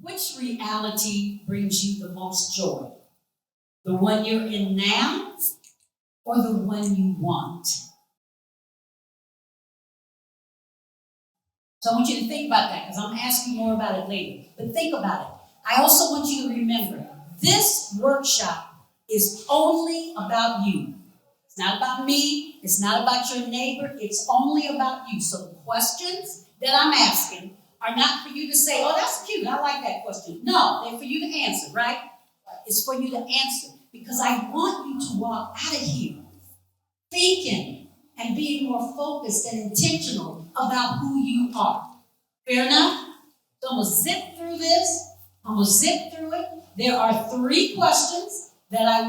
Which reality brings you the most joy? The one you're in now or the one you want? So I want you to think about that because I'm asking more about it later. But think about it. I also want you to remember, this workshop is only about you. It's not about me. It's not about your neighbor. It's only about you. So the questions that I'm asking are not for you to say, oh, that's cute. I like that question. No, they're for you to answer, right? It's for you to answer because I want you to walk out of here thinking and being more focused and intentional about who you are. Fair enough? So I'm going to zip through this. I'm going to zip through it. There are 3 questions that I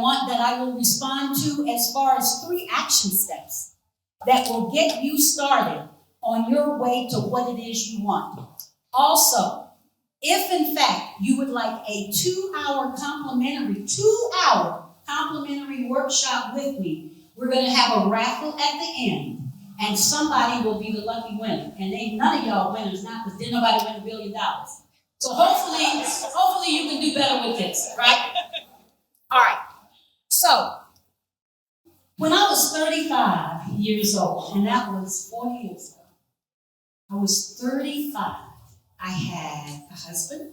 will respond to as far as 3 action steps that will get you started on your way to what it is you want. Also, if in fact you would like a 2-hour complimentary workshop with me, we're going to have a raffle at the end, and somebody will be the lucky winner. And ain't none of y'all winners now because didn't nobody win $1 billion. So hopefully you can do better with this, right? All right. So, when I was 35 years old, and that was 40 years ago, I was 35. I had a husband.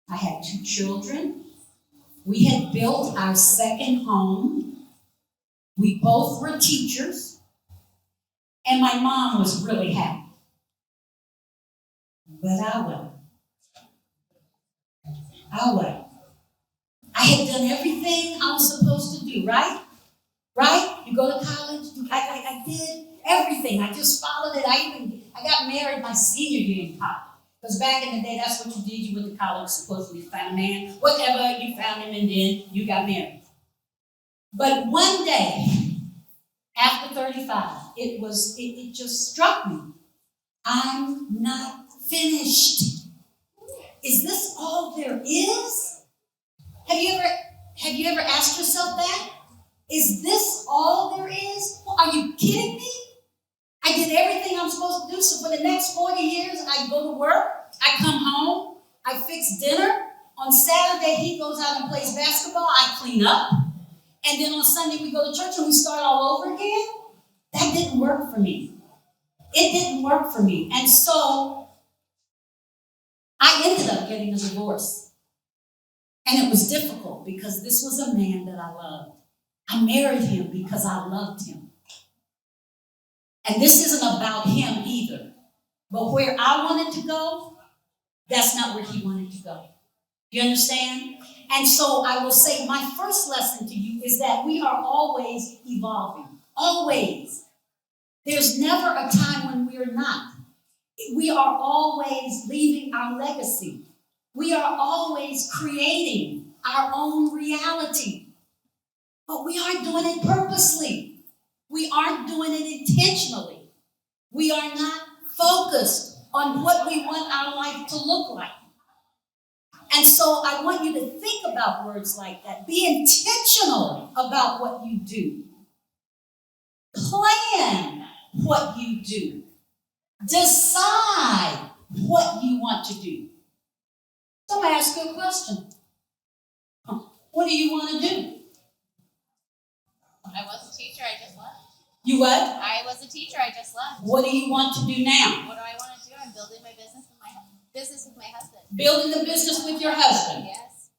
I had 2 children. We had built our second home. We both were teachers. And my mom was really happy. But I wasn't. I had done everything I was supposed to do, right? Right? You go to college. I did everything. I just followed it. I got married my senior year in college. Because back in the day, that's what you did. You went to college, supposedly to find a man. Whatever, you found him, and then you got married. But one day, after 35, it just struck me. I'm not finished. Is this all there is? Have you ever asked yourself that? Is this all there is? Well, are you kidding me? I did everything I'm supposed to do, so for the next 40 years, I go to work, I come home, I fix dinner. On Saturday, he goes out and plays basketball, I clean up. And then on Sunday, we go to church and we start all over again. That didn't work for me. It didn't work for me. And so, I ended up getting a divorce. And it was difficult because this was a man that I loved. I married him because I loved him. And this isn't about him either. But where I wanted to go, that's not where he wanted to go. You understand? And so I will say my first lesson to you is that we are always evolving. Always. There's never a time when we're not. We are always leaving our legacy. We are always creating our own reality. But we aren't doing it purposely. We aren't doing it intentionally. We are not focused on what we want our life to look like. And so I want you to think about words like that. Be intentional about what you do. Plan what you do. Decide what you want to do. So I'm going to ask you a question. What do you want to do? I was a teacher, I just left. You what? I was a teacher, I just left. What do you want to do now? What do I want to do? I'm building my business with my husband. Building a business with your husband? Yes.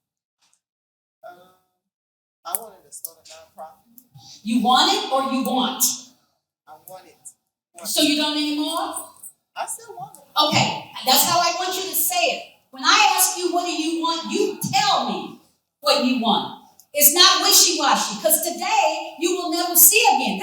I wanted to start a nonprofit. You want it or you want? I want it. So you don't anymore? I still want it. Okay, that's how I want you to say it. When I ask you what do you want, you tell me what you want. It's not wishy-washy, because today you will never see again.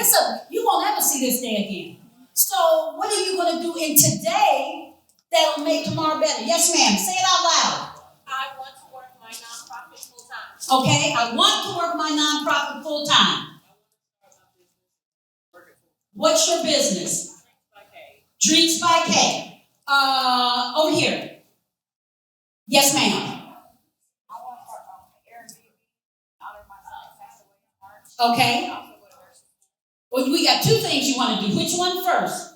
You won't ever see this day again. So what are you going to do in today that'll make tomorrow better? Yes, ma'am. Say it out loud. I want to work my nonprofit full-time. Okay, I want to work my nonprofit full-time. What's your business? Drinks by K. Over here. Yes, ma'am. Okay. Well, we got 2 things you want to do. Which one first?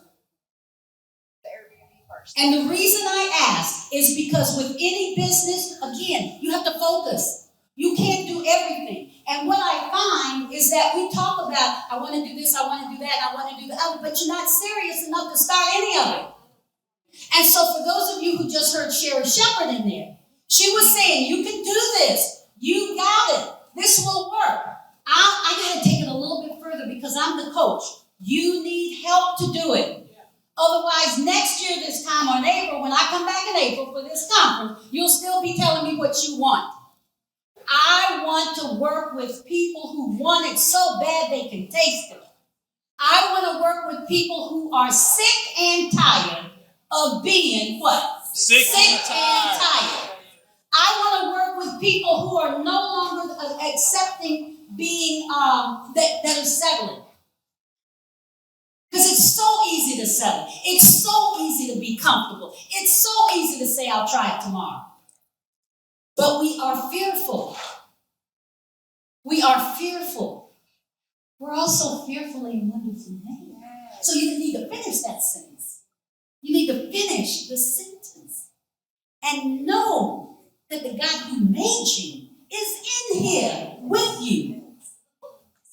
The Airbnb first. And the reason I ask is because with any business, again, you have to focus. You can't do everything. And what I find is that we talk about, I want to do this, I want to do that, I want to do the other, but you're not serious enough to start any of it. And so for those of you who just heard Sherry Shepherd in there, she was saying, you can do this. You got it. This will work. I got to take it a little bit further because I'm the coach. You need help to do it. Otherwise, next year this time or in April, when I come back in April for this conference, you'll still be telling me what you want. I want to work with people who want it so bad they can taste it. I want to work with people who are sick and tired of being what? Sick and tired. I want to work with people who are no longer accepting being that are settling. Because it's so easy to settle. It's so easy to be comfortable. It's so easy to say, I'll try it tomorrow. But we are fearful. We are fearful. We're also fearfully and wonderfully made. So you need to finish that sentence. You need to finish the sentence. And know that the God who made you is in here with you.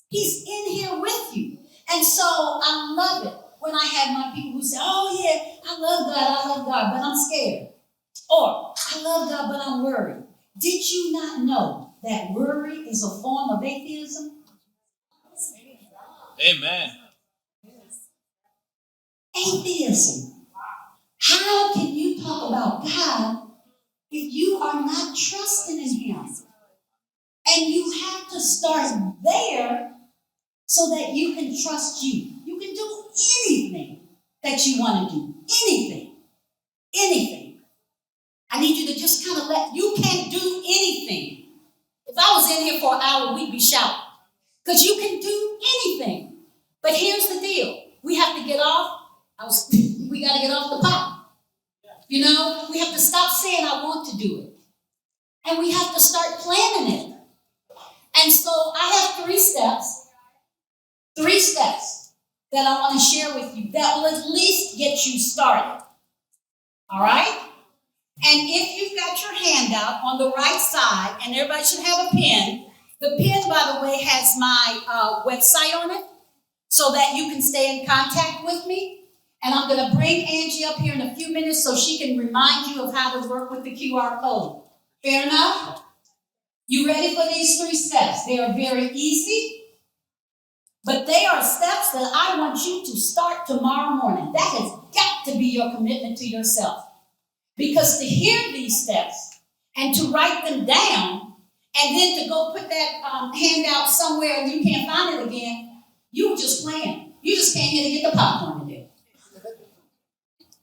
He's in here with you. And so I love it when I have my people who say, oh yeah, I love God, but I'm scared. Or, I love God, but I'm worried. Did you not know that worry is a form of atheism? Amen. Atheism. How can you talk about God if you are not trusting in Him? And you have to start there so that you can trust you. You can do anything that you want to do. Anything. Anything. I need you to just kind of you can't do anything. If I was in here for an hour, we'd be shouting. Because you can do anything. But here's the deal. We have to get off. We got to get off the pot. You know, we have to stop saying I want to do it. And we have to start planning it. And so I have 3 steps. 3 steps that I want to share with you that will at least get you started. All right? And if you've got your handout on the right side, and everybody should have a pen, the pen, by the way, has my website on it so that you can stay in contact with me. And I'm going to bring Angie up here in a few minutes so she can remind you of how to work with the QR code. Fair enough? You ready for these 3 steps? They are very easy. But they are steps that I want you to start tomorrow morning. That has got to be your commitment to yourself. Because to hear these steps and to write them down and then to go put that handout somewhere and you can't find it again, you were just playing. You just came here to get the popcorn today.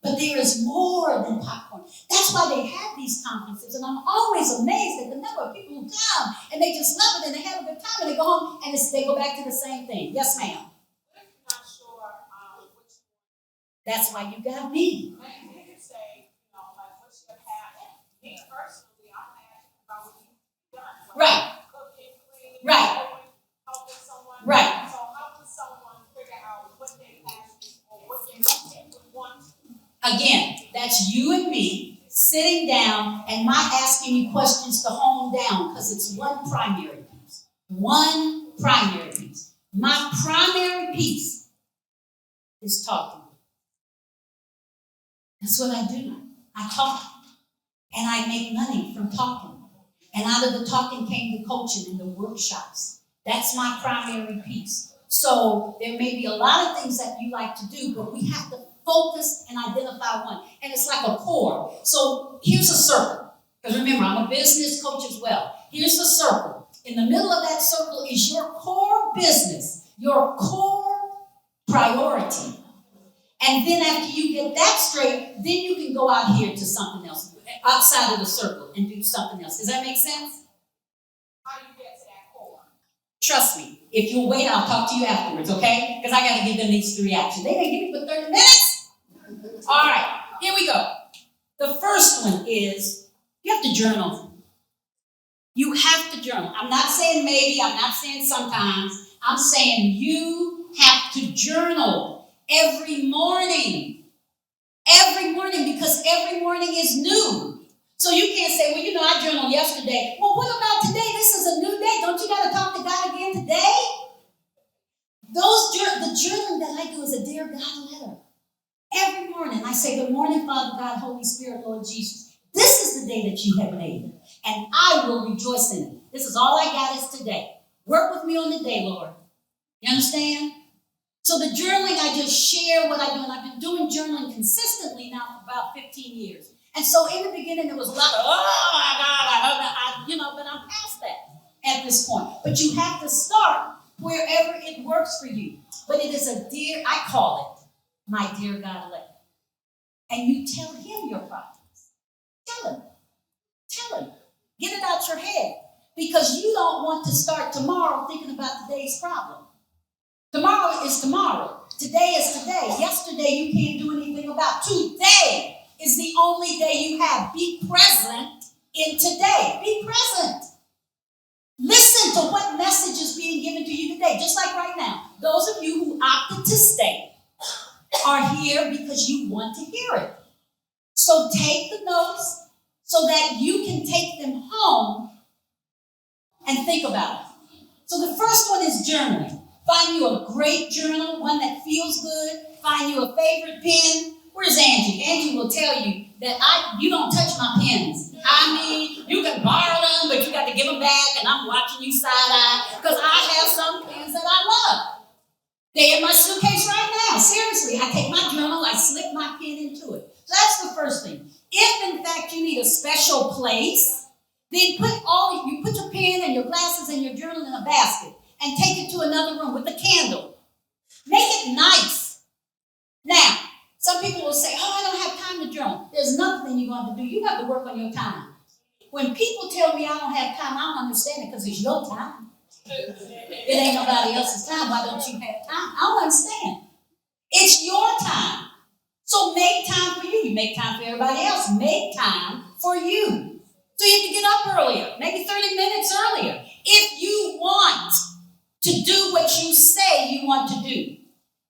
But there is more than popcorn. That's why they have these conferences. And I'm always amazed at the number of people who come and they just love it and they have a good time and they go home and they go back to the same thing. Yes, ma'am. Not sure which That's why you got me. one. You can say, like what's your habit? Me personally, I'm asking about what you've done. So Right. Cooking, cleaning, Right. helping someone. Right. So how can someone figure out what they passion or what they would want? Again, that's you and me sitting down and my asking you questions to hone down because it's one primary piece. One primary piece. My primary piece is talking. That's what I do. I talk. And I make money from talking. And out of the talking came the coaching and the workshops. That's my primary piece. So there may be a lot of things that you like to do, but we have to focus and identify one. And it's like a core. So here's a circle. Because remember, I'm a business coach as well. Here's a circle. In the middle of that circle is your core business, your core priority. And then after you get that straight, then you can go out here to something else, outside of the circle and do something else. Does that make sense? How do you get to that core? Trust me. If you'll wait, I'll talk to you afterwards, okay? Because I got to give them these 3 actions. They didn't give me but 30 minutes. All right, here we go. The first one is you have to journal. You have to journal. I'm not saying maybe. I'm not saying sometimes. I'm saying you have to journal every morning. Every morning, because every morning is new. So you can't say, well, I journaled yesterday. Well, what about today? This is a new day. Don't you got to talk to God again today? The journaling that I do is a Dear God letter. Every morning I say, good morning, Father God, Holy Spirit, Lord Jesus. This is the day that you have made, and I will rejoice in it. This is all I got is today. Work with me on the day, Lord. You understand? So the journaling, I just share what I do, and I've been doing journaling consistently now for about 15 years. And so in the beginning, there was a lot of, oh my God, but I'm past that at this point. But you have to start wherever it works for you. But it is I call it my Dear God letter. And you tell him your problems. Tell him. Get it out your head. Because you don't want to start tomorrow thinking about today's problem. Tomorrow is tomorrow. Today is today. Yesterday you can't do anything about. Today is the only day you have. Be present in today. Be present. Listen to what message is being given to you today. Just like right now. Those of you who opted to stay are here because you want to hear it. So take the notes so that you can take them home and think about it. So the first one is journaling. Find you a great journal, one that feels good. Find you a favorite pen. Where's Angie? Angie will tell you that you don't touch my pens. I mean, you can borrow them, but you got to give them back, and I'm watching you side-eye because I have some pens that I love. They're in my suitcase right now. Seriously, I take my journal, I slip my pen into it. So that's the first thing. If, in fact, you need a special place, then you put your pen and your glasses and your journal in a basket and take it to another room with a candle. Make it nice. Now, some people will say, I don't have time to journal. There's nothing you're going to do. You have to work on your time. When people tell me I don't have time, I don't understand it because it's your time. It ain't nobody else's time. Why don't you have time? I don't understand. It's your time. So make time for you. You make time for everybody else. Make time for you. So you have to get up earlier, maybe 30 minutes earlier, if you want to do what you say you want to do.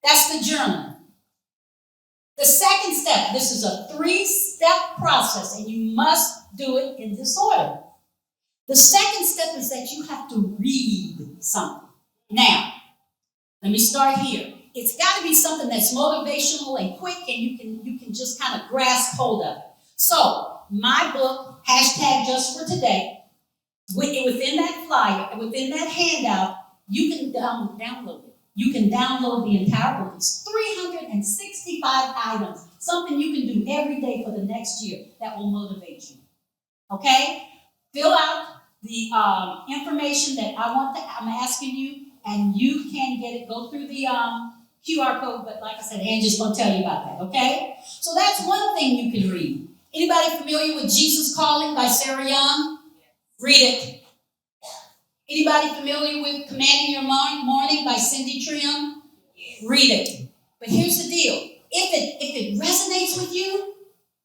That's the journal. The second step, this is a 3-step process, and you must do it in this order. The second step is that you have to read something. Now, let me start here. It's got to be something that's motivational and quick, and you can just kind of grasp hold of it. So, my book, #JustForToday, within that flyer, within that handout, you can download it. You can download the entire book. It's 365 items, something you can do every day for the next year that will motivate you. Okay? Fill out the information that I'm asking you, and you can get it. Go through the QR code, but like I said, Angie's going to tell you about that, okay? So that's one thing you can read. Anybody familiar with Jesus Calling by Sarah Young? Read it. Anybody familiar with Commanding Your Morning by Cindy Trim? Read it. But here's the deal. If it resonates with you,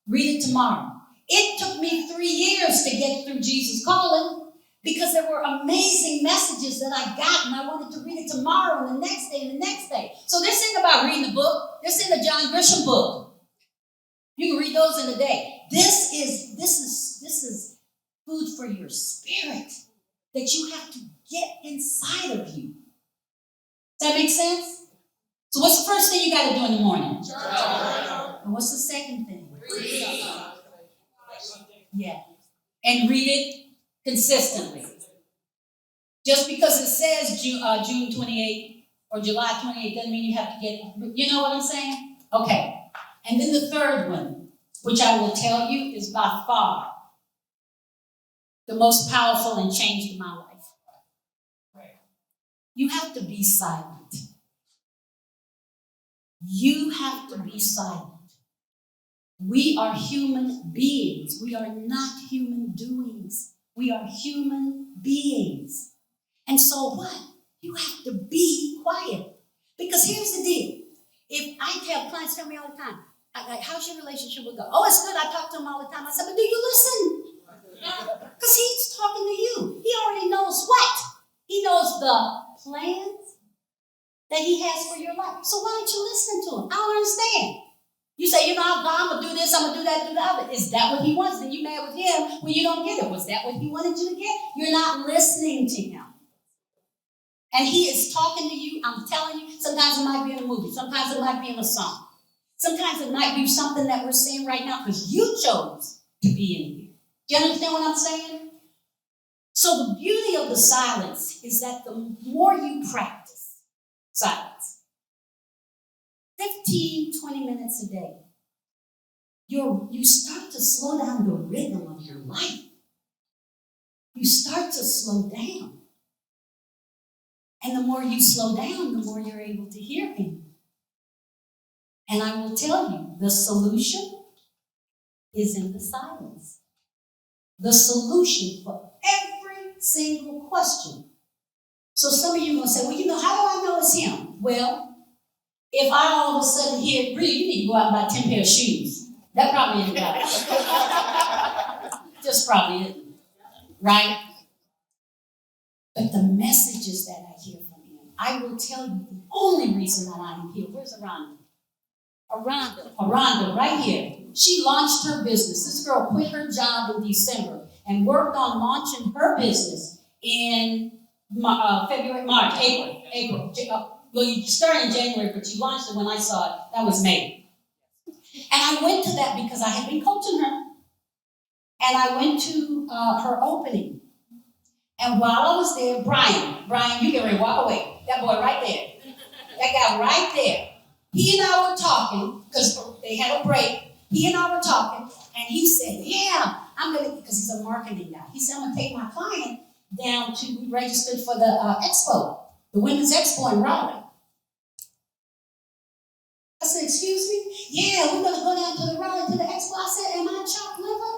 read it tomorrow. It took me 3 years to get through Jesus Calling because there were amazing messages that I got, and I wanted to read it tomorrow and the next day and the next day. So this isn't about reading the book. This isn't a John Grisham book. You can read those in a day. This is food for your spirit that you have to get inside of you. Does that make sense? So what's the first thing you got to do in the morning? And what's the second thing? Yeah. And read it consistently. Just because it says June 28th or July 28th doesn't mean you have to get it. You know what I'm saying? Okay. And then the third one, which I will tell you is by far the most powerful and changed my life. You have to be silent. You have to be silent. We are human beings. We are not human doings. We are human beings. And so what? You have to be quiet. Because here's the deal. If I have clients tell me all the time, how's your relationship with God? Oh, it's good. I talk to him all the time. I said, but do you listen? Because he's talking to you. He already knows what? He knows the plans that he has for your life. So why don't you listen to him? I don't understand. You say, I'm I'm going to do that, do the other. Is that what he wants? Then you mad with him when you don't get it. Was that what he wanted you to get? You're not listening to him. And he is talking to you. I'm telling you, sometimes it might be in a movie. Sometimes it might be in a song. Sometimes it might be something that we're saying right now because you chose to be in here. Do you understand what I'm saying? So the beauty of the silence is that the more you practice silence, 15, 20 minutes a day, you start to slow down the rhythm of your life. You start to slow down. And the more you slow down, the more you're able to hear him. And I will tell you, the solution is in the silence. The solution for every single question. So some of you are going to say, well, how do I know it's him? Well, if I all of a sudden hear, Rita, you need to go out and buy 10 pair of shoes. That probably isn't God. Just probably isn't. Right? But the messages that I hear from him, I will tell you the only reason that I'm here. Where's Aranda? Aranda, right here. She launched her business. This girl quit her job in December and worked on launching her business in April. Well, you started in January, but you launched it when I saw it. That was May. And I went to that because I had been coaching her. And I went to her opening. And while I was there, Brian, you get ready to walk away. That boy right there. That guy right there. He and I were talking, because they had a break. He and I were talking, and he said, yeah, because he's a marketing guy. He said, I'm going to take my client down to register for the expo, the Women's Expo in Raleigh. I said, excuse me? Yeah, we're going to go down to the Raleigh, to the expo. I said, am I chopped liver?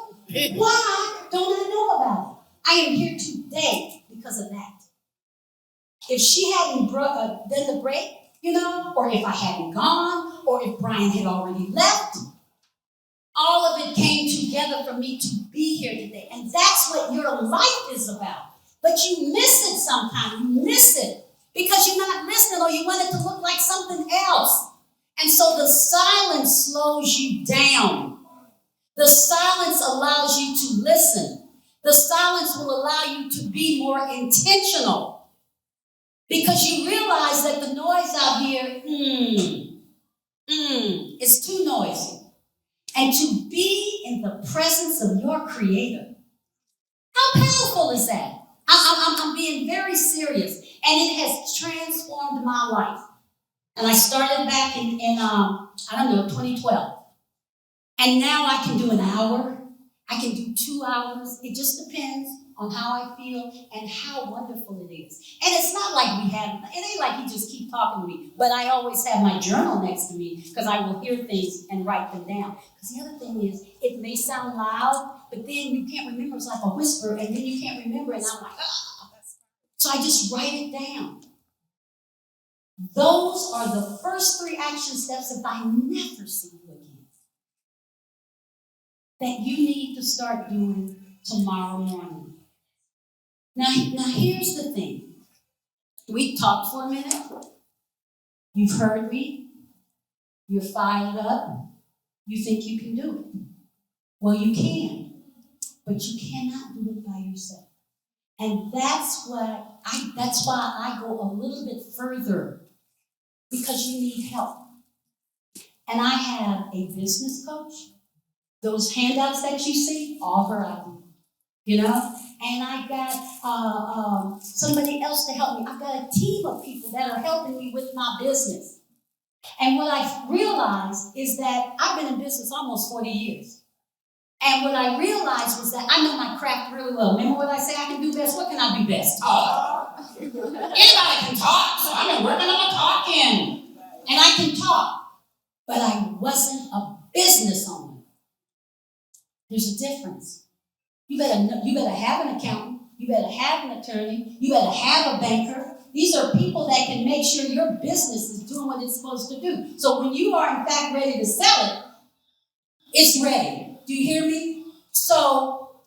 Why don't I know about it? I am here today because of that. If she hadn't done the break, or if I hadn't gone, or if Brian had already left, all of it came together for me to be here today. And that's what your life is about. But you miss it sometimes. You miss it because you're not listening or you want it to look like something else. And so the silence slows you down. The silence allows you to listen. The silence will allow you to be more intentional. Because you realize that the noise out here, it's too noisy. And to be in the presence of your Creator, how powerful is that? I'm being very serious. And it has transformed my life. And I started back in 2012. And now I can do an hour. I can do 2 hours. It just depends on how I feel and how wonderful it is. And it's not like it ain't like you just keep talking to me, but I always have my journal next to me because I will hear things and write them down. Because the other thing is, it may sound loud, but then you can't remember. It's like a whisper, and then you can't remember, and I'm like, ah. So I just write it down. Those are the first 3 action steps if I never see you again, that you need to start doing tomorrow morning. Now here's the thing. We talked for a minute. You've heard me. You're fired up. You think you can do it. Well, you can, but you cannot do it by yourself. And that's why I go a little bit further, because you need help. And I have a business coach. Those handouts that you see, all her items. And I got somebody else to help me. I've got a team of people that are helping me with my business. And what I realized is that I've been in business almost 40 years. And what I realized was that I know my craft really well. Remember what I say I can do best? What can I do best? Talk. Anybody can talk, so I've been working on talking. And I can talk. But I wasn't a business owner. There's a difference. You better have an accountant. You better have an attorney. You better have a banker. These are people that can make sure your business is doing what it's supposed to do. So when you are, in fact, ready to sell it, it's ready. Do you hear me? So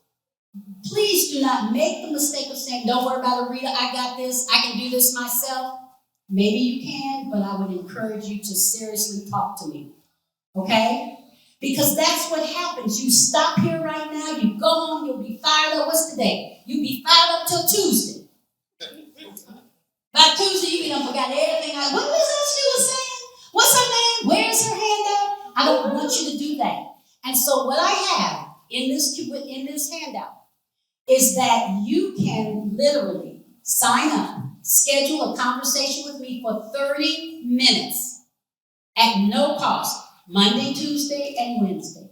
please do not make the mistake of saying, don't worry about it, Rita. I got this. I can do this myself. Maybe you can, but I would encourage you to seriously talk to me. Okay? Because that's what happens. You stop here right now, you go home, you'll be fired up. What's today? You'll be fired up till Tuesday. By Tuesday, you done forgot everything. What was that she was saying? What's her name? Where's her handout? I don't want you to do that. And so what I have in this handout is that you can literally sign up, schedule a conversation with me for 30 minutes at no cost, Monday, Tuesday, and Wednesday.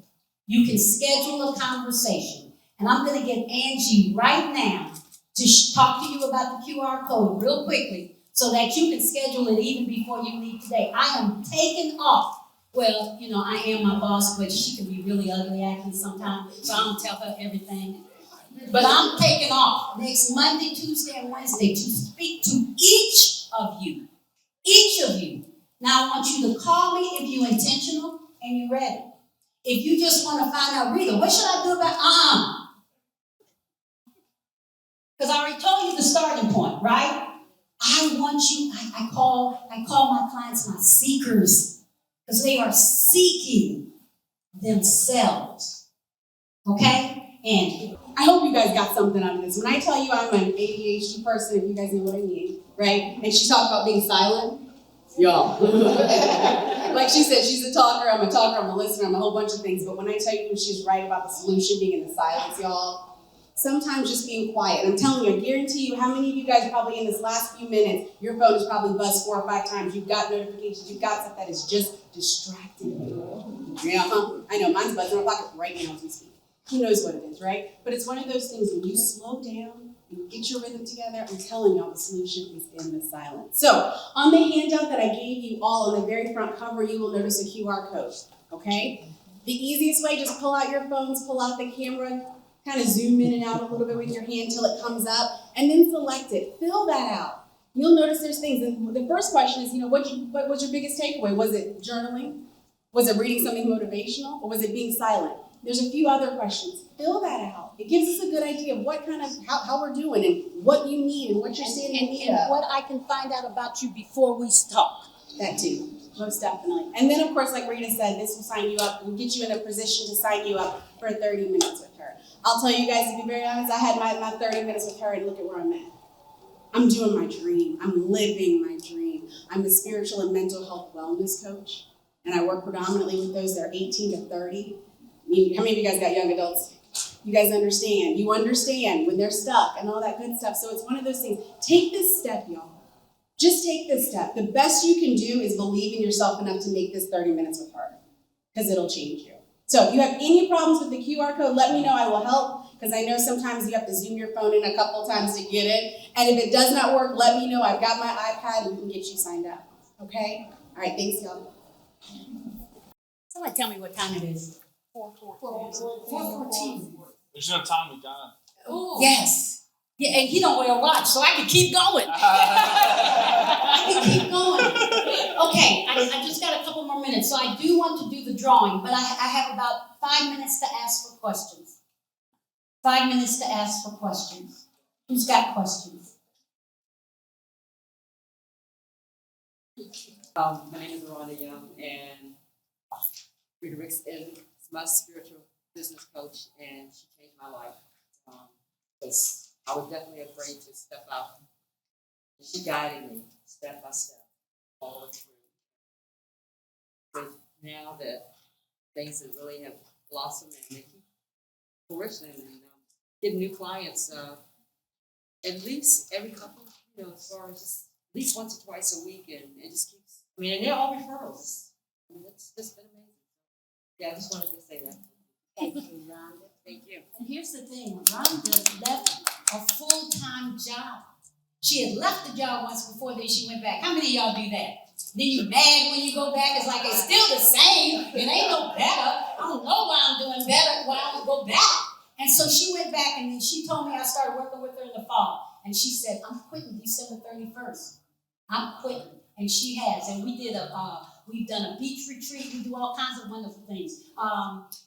You can schedule a conversation. And I'm going to get Angie right now to talk to you about the QR code real quickly so that you can schedule it even before you leave today. I am taking off. Well, I am my boss, but she can be really ugly acting sometimes, so I don't tell her everything. But I'm taking off next Monday, Tuesday, and Wednesday to speak to each of you. Each of you. Now, I want you to call me if you're intentional and you're ready. If you just want to find out, Rita, what should I do about Because I already told you the starting point, right? I want you, I call my clients my seekers, because they are seeking themselves. Okay? And I hope you guys got something out of this. When I tell you I'm an ADHD person, if you guys know what I mean, right? And she talked about being silent. Y'all. Like she said, she's a talker, I'm a listener, I'm a whole bunch of things. But when I tell you she's right about the solution being in the silence, y'all, sometimes just being quiet. And I'm telling you, I guarantee you, how many of you guys probably in this last few minutes, your phone is probably buzzed 4 or 5 times. You've got notifications, you've got stuff that is just distracting you. Yeah, I know, mine's buzzing in my pocket right now as we speak. Who knows what it is, right? But it's one of those things when you slow down, you get your rhythm together, I'm telling y'all the solution is in the silence. So on the handout that I gave you all on the very front cover, you will notice a QR code, okay? The easiest way, just pull out your phones, pull out the camera, kind of zoom in and out a little bit with your hand till it comes up, and then select it. Fill that out. You'll notice there's things. And the first question is, what was your biggest takeaway? Was it journaling? Was it reading something motivational? Or was it being silent? There's a few other questions. Fill that out. It gives us a good idea of what kind of, how we're doing and what you need and what you're standing in need of. And what I can find out about you before we talk. That too, most definitely. And then, of course, like Rita said, this will sign you up, will get you in a position to sign you up for 30 minutes with her. I'll tell you guys, to be very honest, I had my 30 minutes with her and look at where I'm at. I'm doing my dream. I'm living my dream. I'm a spiritual and mental health wellness coach, and I work predominantly with those that are 18 to 30. How many of you guys got young adults? You guys understand. You understand when they're stuck and all that good stuff. So it's one of those things. Take this step, y'all. Just take this step. The best you can do is believe in yourself enough to make this 30 minutes with her, because it'll change you. So if you have any problems with the QR code, let me know. I will help, because I know sometimes you have to zoom your phone in a couple times to get it. And if it does not work, let me know. I've got my iPad and we can get you signed up. Okay? All right, thanks, y'all. Somebody tell me what time it is. 4:14. There's no time we got. Ooh. Yes. Yeah, and he don't wear a watch, so I can keep going. I can keep going. Okay, I just got a couple more minutes, so I do want to do the drawing, but I have about 5 minutes to ask for questions. 5 minutes to ask for questions. Who's got questions? My name is Raleigh, and Rita Ricks is my spiritual business coach, and she changed my life. Because I was definitely afraid to step out. And she guided me step by step all the way through. But now that things have really have blossomed and they keep flourishing and getting new clients, at least every couple, as far as just at least once or twice a week, and it just keeps. And they're all referrals. It's just been amazing. Yeah, I just wanted to say that. Thank you, Rhonda. Thank you. And here's the thing, Rhonda left a full-time job. She had left the job once before, then she went back. How many of y'all do that? Then you mad when you go back. It's like it's still the same. It ain't no better. I don't know why I'm doing better, why I don't go back. And so she went back, and then she told me I started working with her in the fall. And she said, I'm quitting December 31st. I'm quitting. And she has. And we've done a beach retreat. We do all kinds of wonderful things.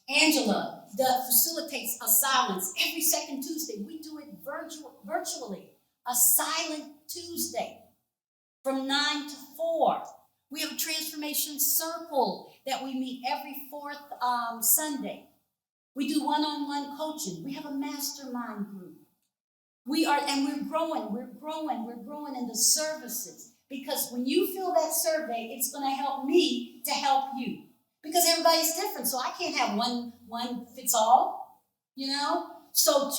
Angela facilitates a silence every second Tuesday. We do it virtually. A silent Tuesday from 9 to 4. We have a transformation circle that we meet every fourth Sunday. We do one-on-one coaching. We have a mastermind group. We're growing in the services. Because when you fill that survey, it's going to help me to help you. Because everybody's different, so I can't have one fits all, you know? So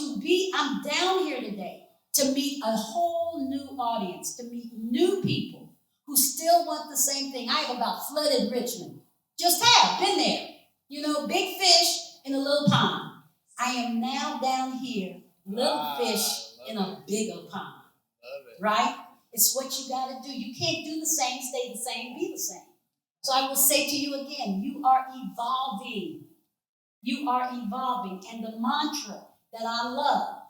I'm down here today to meet a whole new audience, to meet new people who still want the same thing. I have about flooded Richmond. Just have been there. You know, big fish in a little pond. I am now down here, little fish in a bigger pond. Right? It's what you got to do. You can't do the same, stay the same, be the same. So I will say to you again, you are evolving. You are evolving. And the mantra that I love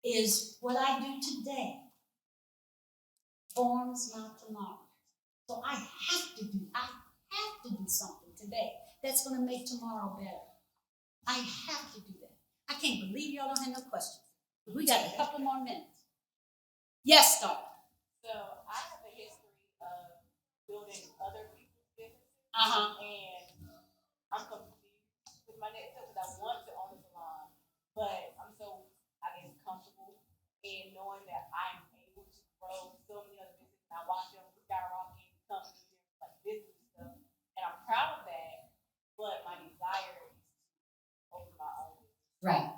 is what I do today forms my tomorrow. So I have to do something today that's going to make tomorrow better. I have to do that. I can't believe y'all don't have no questions. We got a couple more minutes. Yes, Star. So I have a history of building other people's businesses. And I'm confused with my next step because I want to own a salon, but I'm so, I guess, comfortable in knowing that I'm able to grow so many other businesses. And I watch them skyrocket companies like business stuff, and I'm proud of that. But my desire is to open my own business. Right.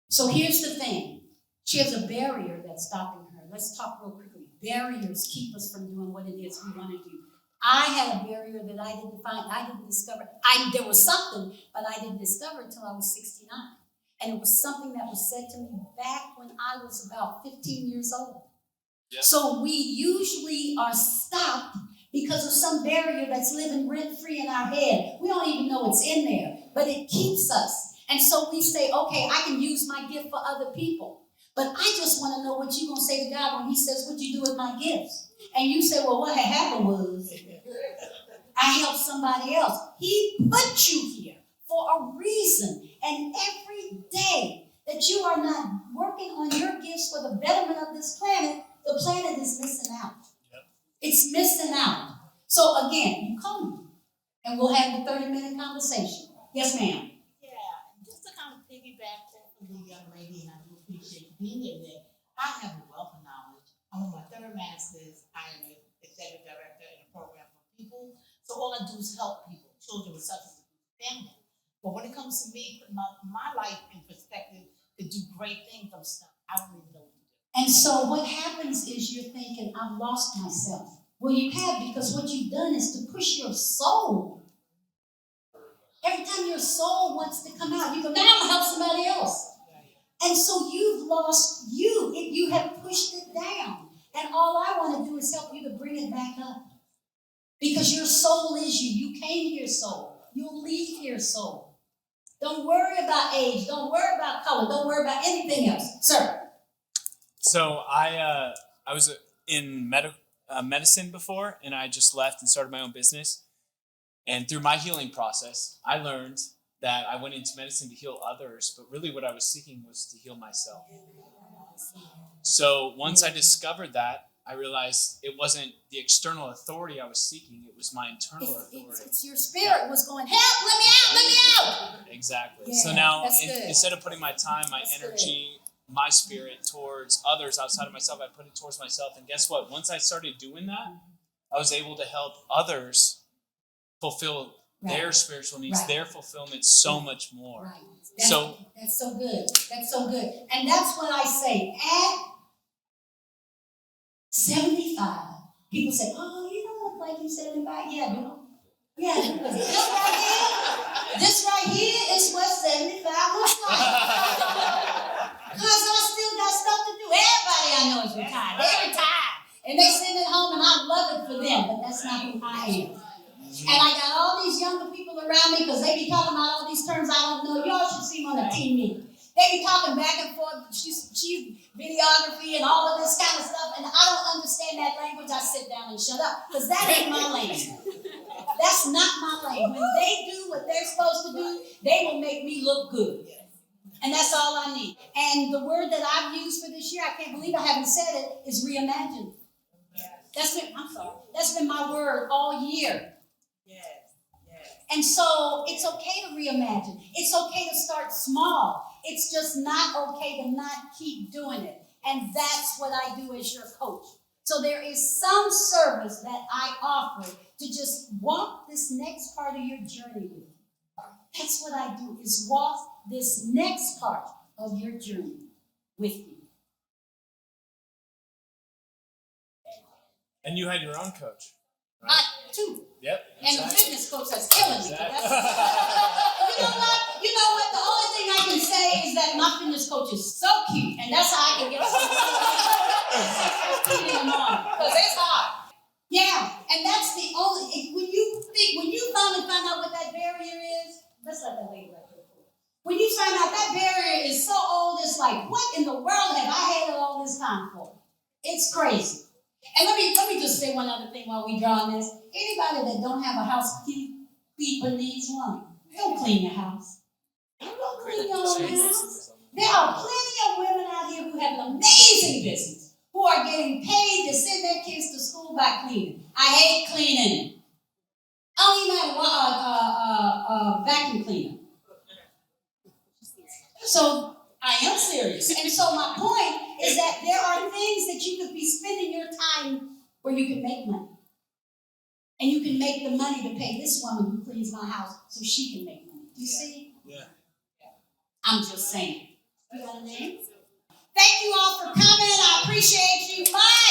So here's the thing. She has a barrier that's stopping her. Let's talk real quickly. Barriers keep us from doing what it is we want to do. I had a barrier that I didn't discover. There was something, but I didn't discover until I was 69. And it was something that was said to me back when I was about 15 years old. Yep. So we usually are stopped because of some barrier that's living rent-free in our head. We don't even know it's in there, but it keeps us. And so we say, okay, I can use my gift for other people. But I just want to know what you're going to say to God when he says, what'd you do with my gifts? And you say, well, what had happened was I helped somebody else. He put you here for a reason. And every day that you are not working on your gifts for the betterment of this planet, the planet is missing out. Yep. It's missing out. So again, you call me and we'll have the 30-minute conversation. Yes, ma'am. Yeah, just to kind of piggyback off of the young lady, and I do appreciate you being here today. I have a wealth of knowledge. I'm on my third master's. I am an executive director in a program for people. So all I do is help people, children with substance abuse, family. But when it comes to me, putting my life in perspective to do great things, I'm stuck. I don't even know what to do. And so what happens is you're thinking, I've lost myself. Well, you have, because what you've done is to push your soul. Every time your soul wants to come out, you go, now I'm going to help somebody else. And so you've lost you. You have pushed it down. And all I want to do is help you to bring it back up. Because your soul is you. You came here soul. You'll leave here soul. Don't worry about age. Don't worry about color. Don't worry about anything else. Sir. So I was in medicine before, and I just left and started my own business. And through my healing process, I learned that I went into medicine to heal others, but really what I was seeking was to heal myself. So once I discovered that, I realized it wasn't the external authority I was seeking, it was my internal authority. It's your spirit was going, help, let me out, let me out. Exactly. Yeah, so now, instead of putting my time, my energy, my spirit towards others outside of myself, I put it towards myself. And guess what? Once I started doing that, I was able to help others fulfill their spiritual needs, their fulfillment so much more. Right. That's so good. That's so good. And that's what I say. At 75, people say, oh, you don't look like you're 75. Yeah, I do. Yeah, this right here is what 75 looks like. Because I still got stuff to do. Everybody I know is retired. They're retired. And they sit at home and I love it for them, but that's not who I am. And I got all these younger people around me because they be talking about all these terms I don't know. Y'all should see them on a team meeting. They be talking back and forth. She's videography and all of this kind of stuff. And I don't understand that language. I sit down and shut up because that ain't my lane. That's not my lane. When they do what they're supposed to do, they will make me look good. And that's all I need. And the word that I've used for this year, I can't believe I haven't said it, is reimagine. That's been my word all year. Yes, yes. And so it's okay to reimagine. It's okay to start small. It's just not okay to not keep doing it. And that's what I do as your coach. So there is some service that I offer to just walk this next part of your journey with you. That's what I do, is walk this next part of your journey with you. And you had your own coach. Right? I too. Yep. And the exactly. fitness coach that's killing me. Exactly. You know what? The only thing I can say is that my fitness coach is so cute, and that's how I can get at 6:15 in the morning, because it's hard. Yeah, and that's the only. When you finally find out what that barrier is, let's let that lady right there. When you find out that barrier is so old, it's like, what in the world have I had all this time for? It's crazy. And let me just say one other thing while we draw on this. Anybody that don't have a housekeeper needs one. Don't clean your house. Don't clean your own house. There are plenty of women out here who have an amazing business, who are getting paid to send their kids to school by cleaning. I hate cleaning. I don't even have a vacuum cleaner. So I am serious. And so my point is that there are things that you could be spending your time where you can make money. And you can make the money to pay this woman who cleans my house so she can make money. Do you see? Yeah. I'm just saying. You got a name? Thank you all for coming. I appreciate you. Bye.